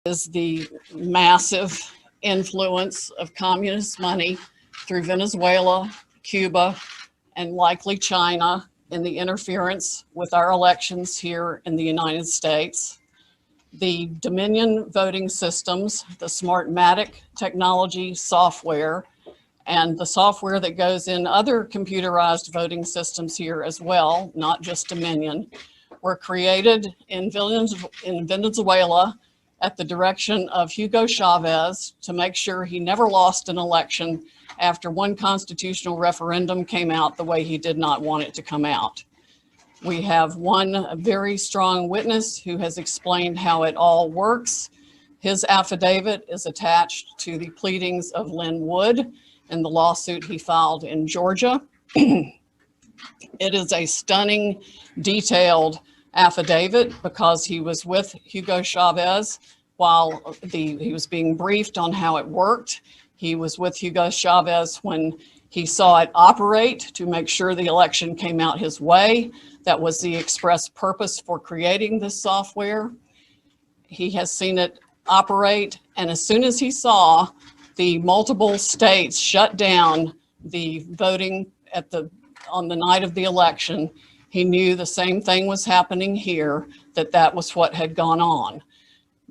is the massive influence of communist money through Venezuela, Cuba, and likely China in the interference with our elections here in the United States. The Dominion voting systems, the Smartmatic technology software, and the software that goes in other computerized voting systems here as well, not just Dominion, were created in Venezuela at the direction of Hugo Chavez to make sure he never lost an election after one constitutional referendum came out the way he did not want it to come out. We have one very strong witness who has explained how it all works. His affidavit is attached to the pleadings of Lynn Wood in the lawsuit he filed in Georgia. It is a stunning, detailed affidavit because he was with Hugo Chavez while he was being briefed on how it worked. He was with Hugo Chavez when he saw it operate to make sure the election came out his way. That was the express purpose for creating this software. He has seen it operate, and as soon as he saw the multiple states shut down the voting on the night of the election, he knew the same thing was happening here, that was what had gone on.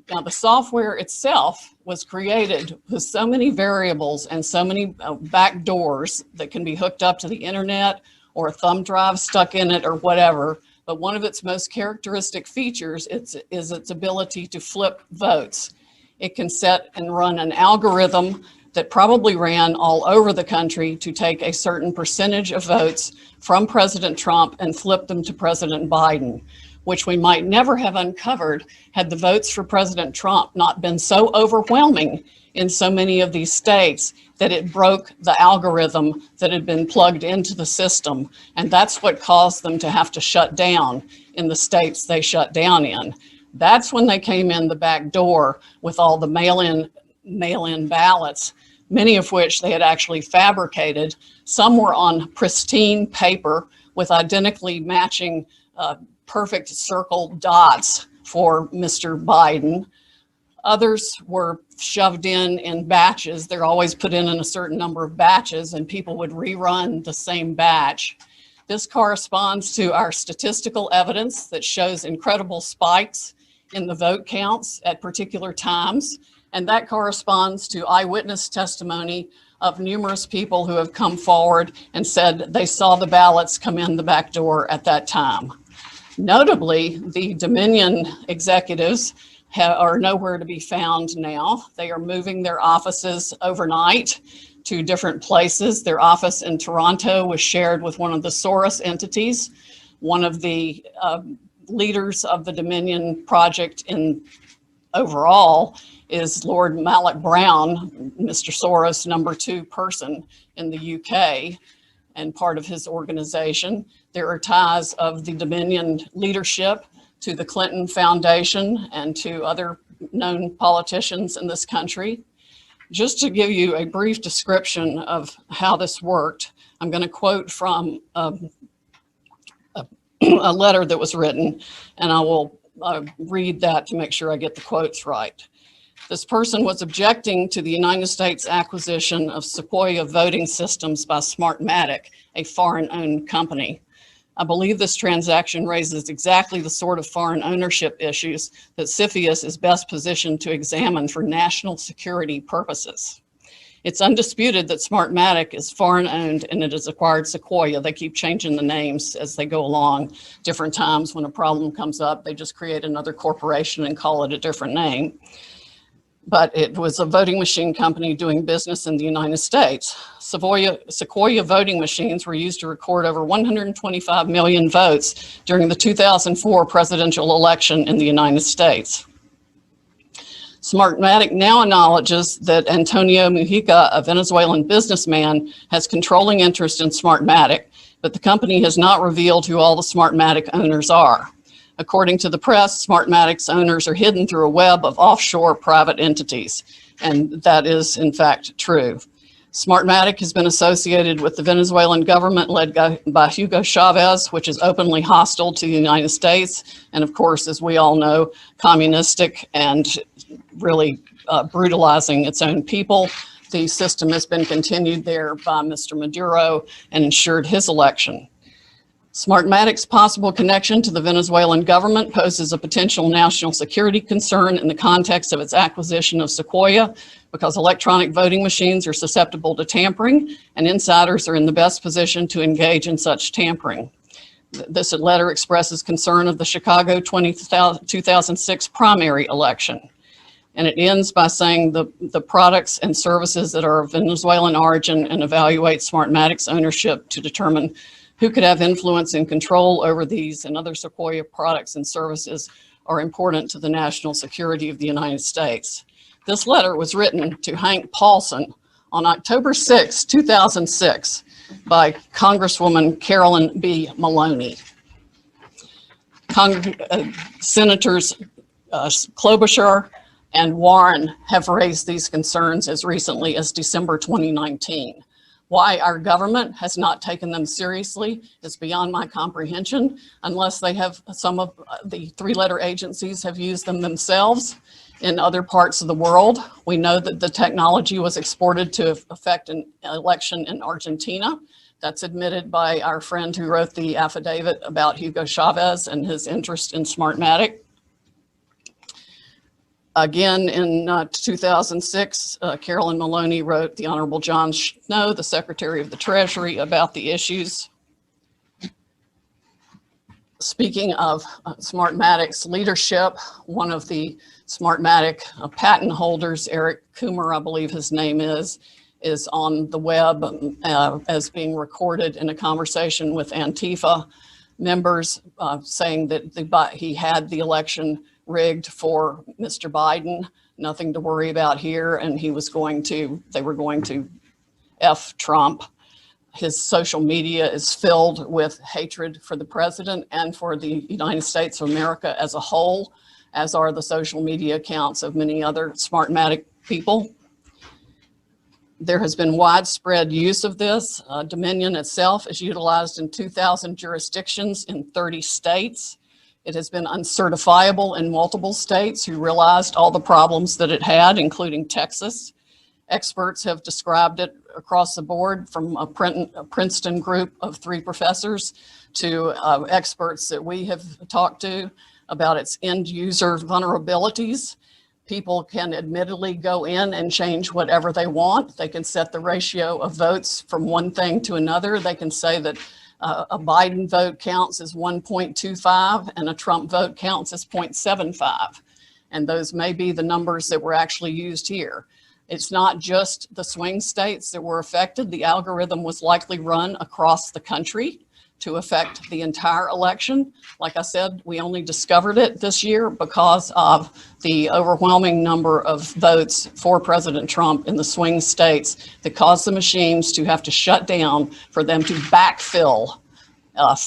Now, the software itself was created with so many variables and so many back doors that can be hooked up to the internet or a thumb drive stuck in it or whatever. But one of its most characteristic features is its ability to flip votes. It can set and run an algorithm that probably ran all over the country to take a certain percentage of votes from President Trump and flip them to President Biden, which we might never have uncovered had the votes for President Trump not been so overwhelming in so many of these states that it broke the algorithm that had been plugged into the system. And that's what caused them to have to shut down in the states they shut down in. That's when they came in the back door with all the mail-in ballots, many of which they had actually fabricated. Some were on pristine paper with identically matching perfect circle dots for Mr. Biden. Others were shoved in batches. They're always put in a certain number of batches, and people would rerun the same batch. This corresponds to our statistical evidence that shows incredible spikes in the vote counts at particular times, and that corresponds to eyewitness testimony of numerous people who have come forward and said they saw the ballots come in the back door at that time. Notably, the Dominion executives are nowhere to be found now. They are moving their offices overnight to different places. Their office in Toronto was shared with one of the Soros entities. One of the leaders of the Dominion project overall is Lord Malloch Brown, Mr. Soros' number 2 person in the UK and part of his organization. There are ties of the Dominion leadership to the Clinton Foundation and to other known politicians in this country. Just to give you a brief description of how this worked, I'm going to quote from a letter that was written, and I will read that to make sure I get the quotes right. This person was objecting to the United States acquisition of Sequoia voting systems by Smartmatic, a foreign-owned company. I believe this transaction raises exactly the sort of foreign ownership issues that CFIUS is best positioned to examine for national security purposes. It's undisputed that Smartmatic is foreign-owned and it has acquired Sequoia. They keep changing the names as they go along. Different times when a problem comes up, they just create another corporation and call it a different name. But it was a voting machine company doing business in the United States. Sequoia voting machines were used to record over 125 million votes during the 2004 presidential election in the United States. Smartmatic now acknowledges that Antonio Mujica, a Venezuelan businessman, has controlling interest in Smartmatic, but the company has not revealed who all the Smartmatic owners are. According to the press, Smartmatic's owners are hidden through a web of offshore private entities, and that is in fact true. Smartmatic has been associated with the Venezuelan government led by Hugo Chavez, which is openly hostile to the United States, and of course, as we all know, communistic and really brutalizing its own people. The system has been continued there by Mr. Maduro and ensured his election. Smartmatic's possible connection to the Venezuelan government poses a potential national security concern in the context of its acquisition of Sequoia, because electronic voting machines are susceptible to tampering, and insiders are in the best position to engage in such tampering. This letter expresses concern of the Chicago 2006 primary election. And it ends by saying the products and services that are of Venezuelan origin, and evaluate Smartmatic's ownership to determine who could have influence and control over these and other Sequoia products and services are important to the national security of the United States. This letter was written to Hank Paulson on October 6, 2006 by Congresswoman Carolyn B. Maloney. Senators Klobuchar and Warren have raised these concerns as recently as December 2019. Why our government has not taken them seriously is beyond my comprehension, unless they have, some of the three-letter agencies have used them themselves in other parts of the world. We know that the technology was exported to affect an election in Argentina. That's admitted by our friend who wrote the affidavit about Hugo Chavez and his interest in Smartmatic. Again, in 2006, Carolyn Maloney wrote the Honorable John Snow, the Secretary of the Treasury, about the issues. Speaking of Smartmatic's leadership, one of the Smartmatic patent holders, Eric Coomer, I believe his name is on the web as being recorded in a conversation with Antifa members, saying that he had the election rigged for Mr. Biden, nothing to worry about here, and they were going to F Trump. His social media is filled with hatred for the president and for the United States of America as a whole, as are the social media accounts of many other Smartmatic people. There has been widespread use of this. Dominion itself is utilized in 2,000 jurisdictions in 30 states. It has been uncertifiable in multiple states who realized all the problems that it had, including Texas. Experts have described it across the board, from a Princeton group of 3 professors to experts that we have talked to about its end user vulnerabilities. People can admittedly go in and change whatever they want. They can set the ratio of votes from one thing to another. They can say that a Biden vote counts as 1.25 and a Trump vote counts as 0.75. And those may be the numbers that were actually used here. It's not just the swing states that were affected. The algorithm was likely run across the country to affect the entire election. Like I said, we only discovered it this year because of the overwhelming number of votes for President Trump in the swing states that caused the machines to have to shut down for them to backfill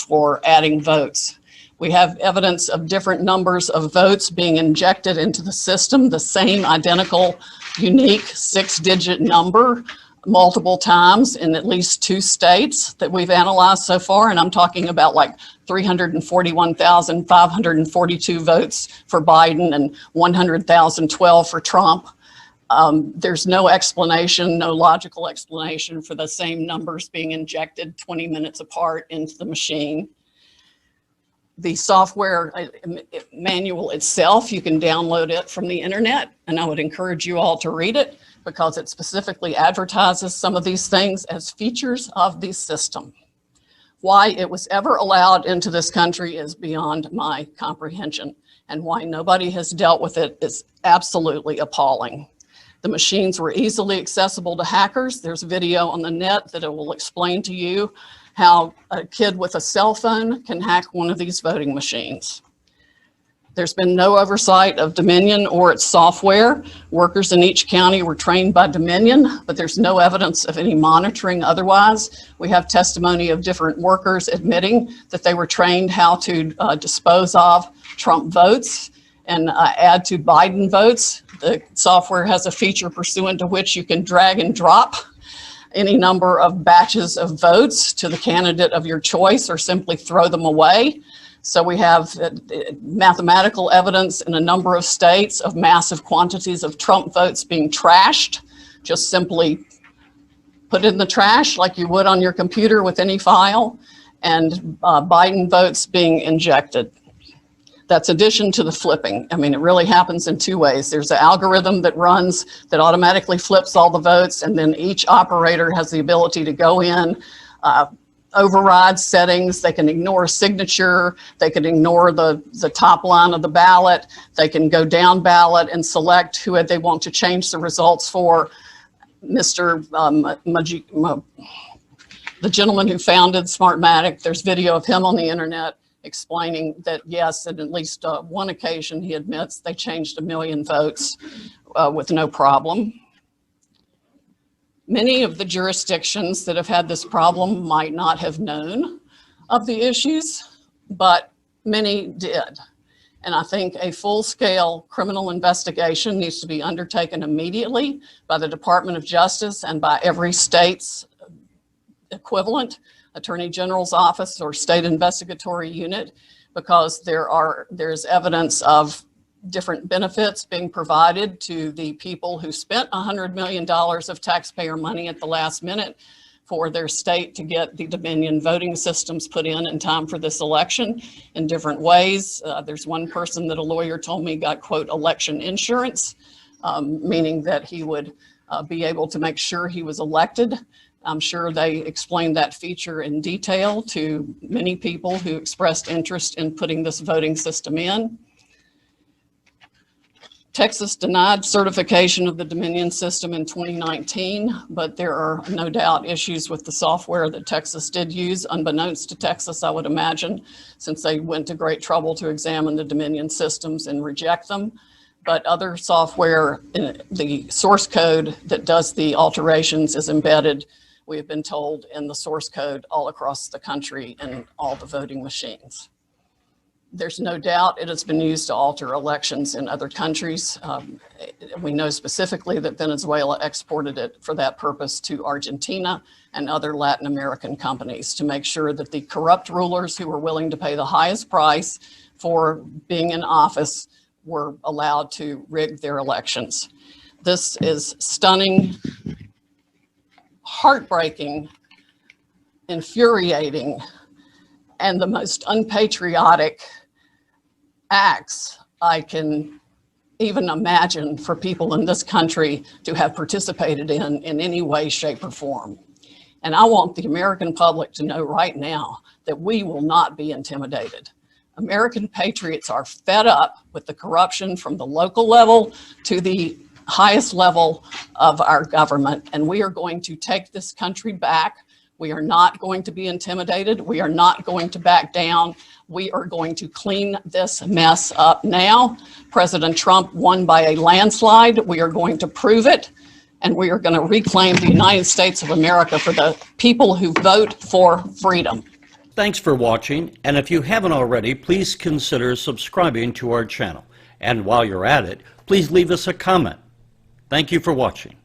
for adding votes. We have evidence of different numbers of votes being injected into the system, the same identical, unique 6-digit number multiple times in at least 2 states that we've analyzed so far. And I'm talking about like 341,542 votes for Biden and 100,012 for Trump. There's no explanation, no logical explanation for the same numbers being injected 20 minutes apart into the machine. The software manual itself, you can download it from the internet, and I would encourage you all to read it because it specifically advertises some of these things as features of the system. Why it was ever allowed into this country is beyond my comprehension, and why nobody has dealt with it is absolutely appalling. The machines were easily accessible to hackers. There's a video on the net that it will explain to you how a kid with a cell phone can hack one of these voting machines. There's been no oversight of Dominion or its software. Workers in each county were trained by Dominion, but there's no evidence of any monitoring otherwise. We have testimony of different workers admitting that they were trained how to dispose of Trump votes and add to Biden votes. The software has a feature pursuant to which you can drag and drop any number of batches of votes to the candidate of your choice or simply throw them away. So we have mathematical evidence in a number of states of massive quantities of Trump votes being trashed, just simply put in the trash like you would on your computer with any file, and Biden votes being injected. That's addition to the flipping. I mean, it really happens in two ways. There's an algorithm that runs that automatically flips all the votes, and then each operator has the ability to go in, override settings. They can ignore signature. They can ignore the top line of the ballot. They can go down ballot and select who they want to change the results for. The gentleman who founded Smartmatic, there's video of him on the internet explaining that, yes, at least one occasion, he admits they changed 1 million votes with no problem. Many of the jurisdictions that have had this problem might not have known of the issues, but many did. And I think a full-scale criminal investigation needs to be undertaken immediately by the Department of Justice and by every state's equivalent, Attorney General's office or state investigatory unit, because there's evidence of different benefits being provided to the people who spent $100 million of taxpayer money at the last minute for their state to get the Dominion voting systems put in time for this election in different ways. There's one person that a lawyer told me got, quote, election insurance, meaning that he would be able to make sure he was elected. I'm sure they explained that feature in detail to many people who expressed interest in putting this voting system in. Texas denied certification of the Dominion system in 2019, but there are no doubt issues with the software that Texas did use, unbeknownst to Texas, I would imagine, since they went to great trouble to examine the Dominion systems and reject them. But other software, the source code that does the alterations is embedded, we have been told, in the source code all across the country and all the voting machines. There's no doubt it has been used to alter elections in other countries. We know specifically that Venezuela exported it for that purpose to Argentina and other Latin American companies to make sure that the corrupt rulers who were willing to pay the highest price for being in office were allowed to rig their elections. This is stunning, heartbreaking, infuriating, and the most unpatriotic acts I can even imagine for people in this country to have participated in any way, shape, or form. And I want the American public to know right now that we will not be intimidated. American patriots are fed up with the corruption from the local level to the highest level of our government, and we are going to take this country back. We are not going to be intimidated. We are not going to back down. We are going to clean this mess up now. President Trump won by a landslide. We are going to prove it, and we are going to reclaim the United States of America for the people who vote for freedom. Thanks for watching, and if you haven't already, please consider subscribing to our channel. And while you're at it, please leave us a comment. Thank you for watching.